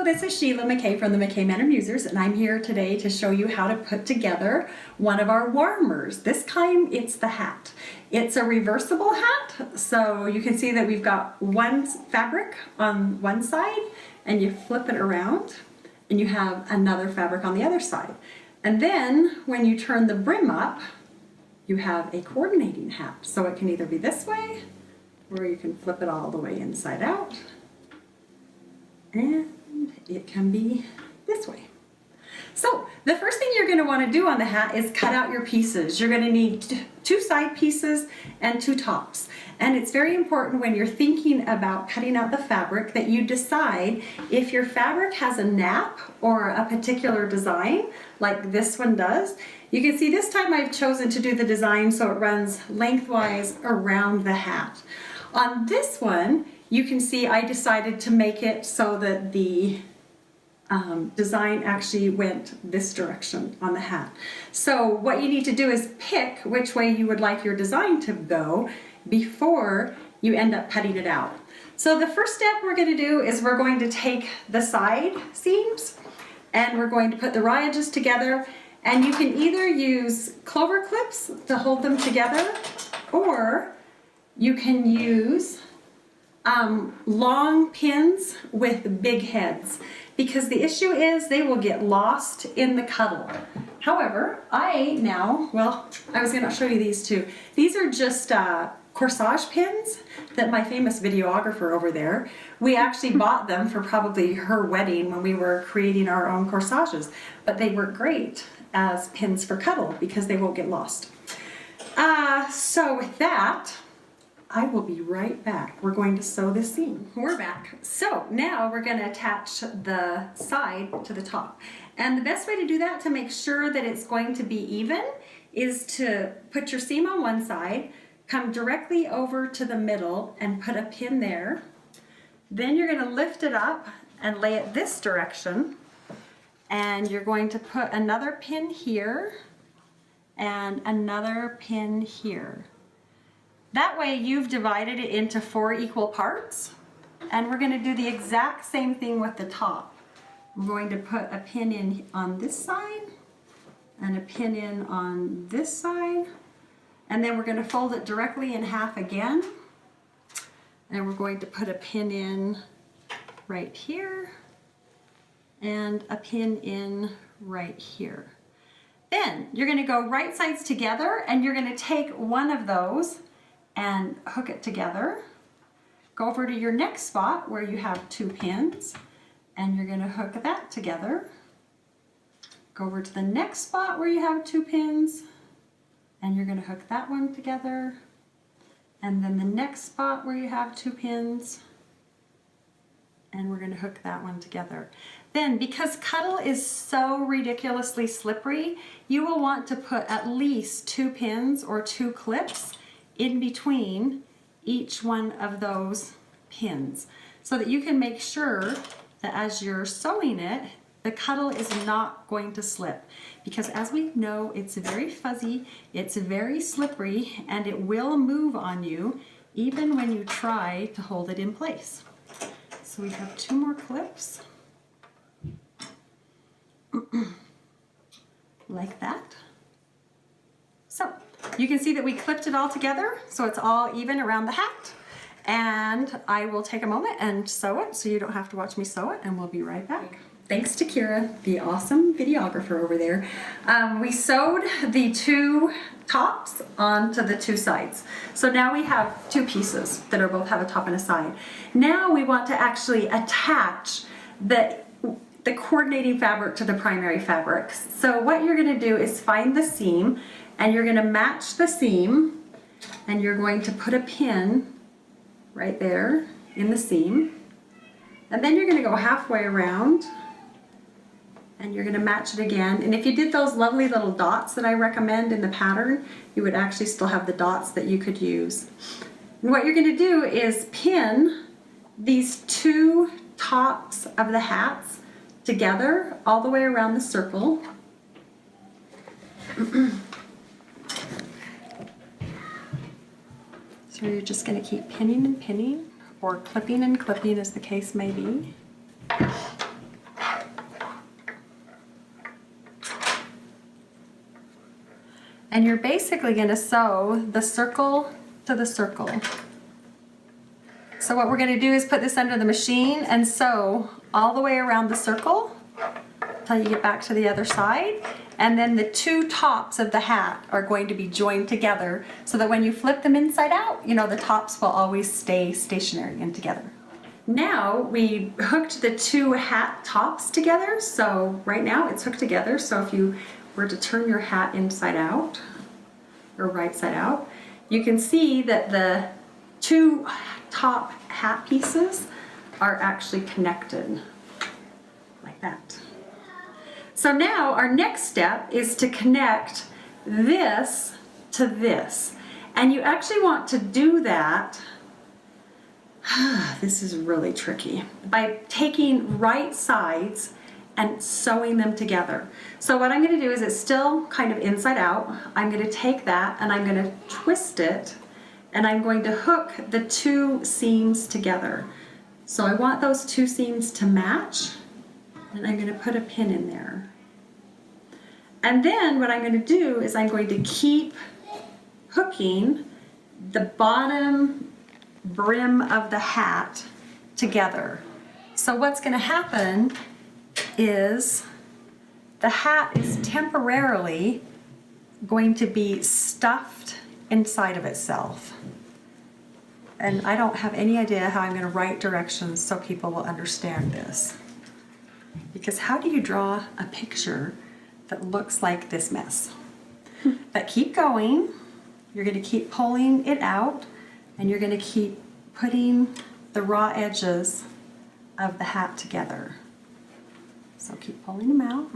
Hello, this is Sheila Mckay from the Mckay Men and Musers, and I'm here today to show you how to put together one of our warmers. This time it's the hat. It's a reversible hat, so you can see that we've got one fabric on one side and you flip it around and you have another fabric on the other side. And then when you turn the brim up, you have a coordinating hat. So it can either be this way or you can flip it all the way inside out. And it can be this way. So the first thing you're going to want to do on the hat is cut out your pieces. You're going to need two side pieces and two tops. And it's very important when you're thinking about cutting out the fabric that you decide if your fabric has a nap or a particular design, like this one does. You can see this time I've chosen to do the design so it runs lengthwise around the hat. On this one, you can see I decided to make it so that the design actually went this direction on the hat. So what you need to do is pick which way you would like your design to go before you end up cutting it out. So the first step we're going to do is we're going to take the side seams and we're going to put the rayages together, and you can either use clover clips to hold them together, or you can use long pins with big heads, because the issue is they will get lost in the cuddle. However, I was going to show you these two. These are just corsage pins that my famous videographer over there, we actually bought them for probably her wedding when we were creating our own corsages, but they work great as pins for cuddle because they won't get lost. So with that, I will be right back. We're going to sew this seam. We're back. So now we're going to attach the side to the top. And the best way to do that to make sure that it's going to be even is to put your seam on one side, come directly over to the middle and put a pin there. Then you're going to lift it up and lay it this direction. And you're going to put another pin here and another pin here. That way you've divided it into 4 equal parts, and we're going to do the exact same thing with the top. I'm going to put a pin in on this side and a pin in on this side, and then we're going to fold it directly in half again, and we're going to put a pin in right here and a pin in right here. Then you're going to go right sides together, and you're going to take one of those and hook it together. Go over to your next spot where you have 2 pins, and you're going to hook that together. Go over to the next spot where you have 2 pins, and you're going to hook that one together. And then the next spot where you have 2 pins, and we're going to hook that one together. Then, because cuddle is so ridiculously slippery, you will want to put at least 2 pins or 2 clips in between each one of those pins, so that you can make sure that as you're sewing it, the cuddle is not going to slip, because as we know, it's very fuzzy, it's very slippery, and it will move on you even when you try to hold it in place. So we have 2 more clips like that. So you can see that we clipped it all together, so it's all even around the hat. And I will take a moment and sew it so you don't have to watch me sew it, and we'll be right back. Thanks to Kira, the awesome videographer over there. We sewed the 2 tops onto the 2 sides. So now we have 2 pieces that are both have a top and a side. Now we want to actually attach the coordinating fabric to the primary fabric. So what you're going to do is find the seam, and you're going to match the seam, and you're going to put a pin right there in the seam, and then you're going to go halfway around and you're going to match it again. And if you did those lovely little dots that I recommend in the pattern, you would actually still have the dots that you could use. And what you're going to do is pin these 2 tops of the hats together all the way around the circle. So you're just going to keep pinning and pinning, or clipping and clipping as the case may be. And you're basically going to sew the circle to the circle. So what we're going to do is put this under the machine and sew all the way around the circle until you get back to the other side. And then the two tops of the hat are going to be joined together so that when you flip them inside out, you know, the tops will always stay stationary and together. Now we hooked the two hat tops together. So right now it's hooked together. So if you were to turn your hat inside out or right side out, you can see that the two top hat pieces are actually connected like that. So now our next step is to connect this to this. And you actually want to do that, this is really tricky, by taking right sides and sewing them together. So what I'm going to do is it's still kind of inside out. I'm going to take that and I'm going to twist it and I'm going to hook the two seams together. So I want those two seams to match and I'm going to put a pin in there. And then what I'm going to do is I'm going to keep hooking the bottom brim of the hat together. So what's going to happen is the hat is temporarily going to be stuffed inside of itself. And I don't have any idea how I'm going to write directions so people will understand this. Because how do you draw a picture that looks like this mess? But keep going. You're going to keep pulling it out and you're going to keep putting the raw edges of the hat together. So keep pulling them out.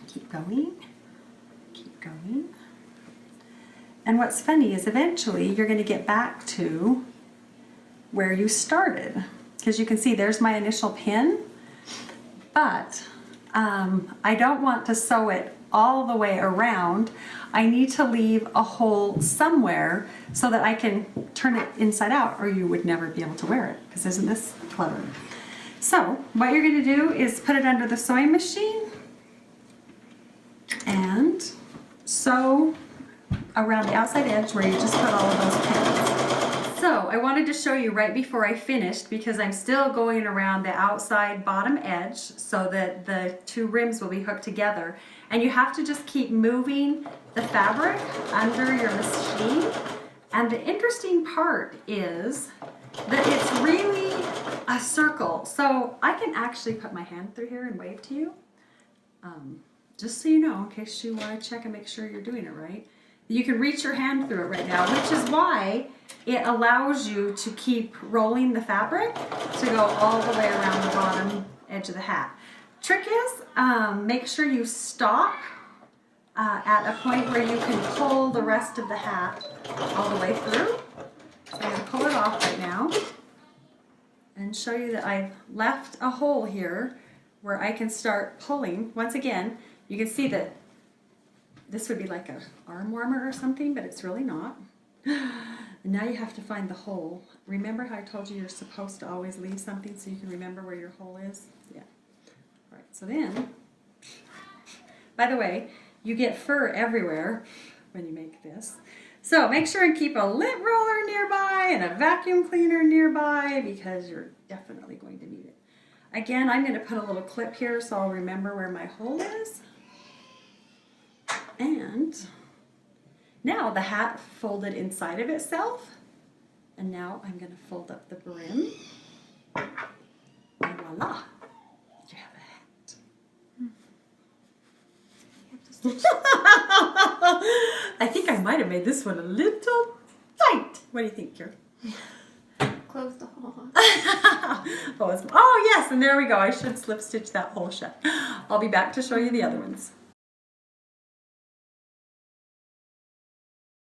Keep going. Keep going. And what's funny is eventually you're going to get back to where you started. Because you can see there's my initial pin. But I don't want to sew it all the way around. I need to leave a hole somewhere so that I can turn it inside out or you would never be able to wear it, because isn't this clever? So what you're going to do is put it under the sewing machine and sew around the outside edge where you just put all of those pins. So I wanted to show you right before I finished, because I'm still going around the outside bottom edge so that the two rims will be hooked together. And you have to just keep moving the fabric under your machine. And the interesting part is that it's really a circle. So I can actually put my hand through here and wave to you. Just so you know, in case you want to check and make sure you're doing it right. You can reach your hand through it right now, which is why it allows you to keep rolling the fabric to go all the way around the bottom edge of the hat. Trick is, make sure you stop at a point where you can pull the rest of the hat all the way through. So I'm going to pull it off right now and show you that I've left a hole here where I can start pulling. Once again, you can see that this would be like an arm warmer or something, but it's really not. And now you have to find the hole. Remember how I told you you're supposed to always leave something so you can remember where your hole is? Yeah. All right, so then, by the way, you get fur everywhere when you make this. So make sure and keep a lint roller nearby and a vacuum cleaner nearby, because you're definitely going to need it. Again, I'm going to put a little clip here so I'll remember where my hole is. And now the hat folded inside of itself. And now I'm going to fold up the brim. And voila, you have a hat. I think I might have made this one a little tight. What do you think, Kira? Close the hole. Oh yes, and there we go. I should slip stitch that hole shut. I'll be back to show you the other ones.